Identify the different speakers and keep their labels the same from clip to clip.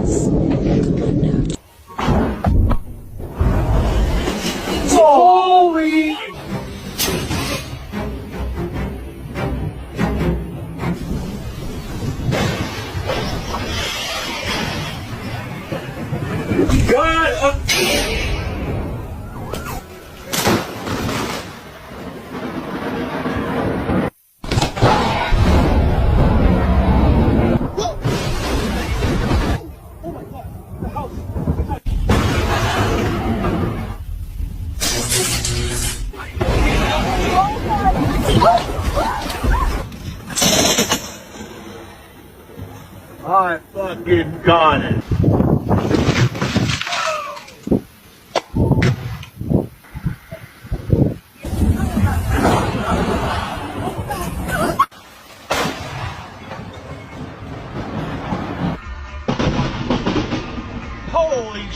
Speaker 1: Yes.
Speaker 2: Holy! God! I fucking got it. Holy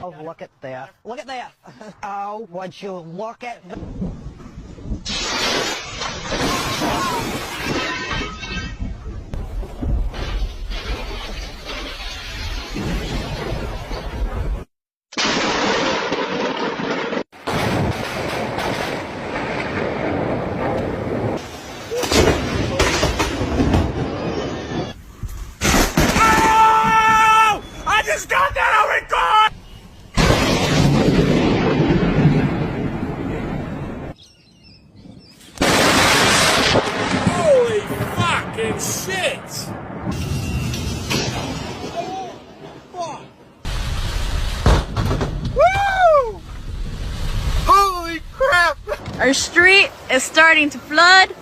Speaker 3: Oh, look at that. Look at that. Oh, would you look at the...
Speaker 2: I just got that over God! Holy fucking shit! Oh, fuck. Woo! Holy crap!
Speaker 1: Our street is starting to flood.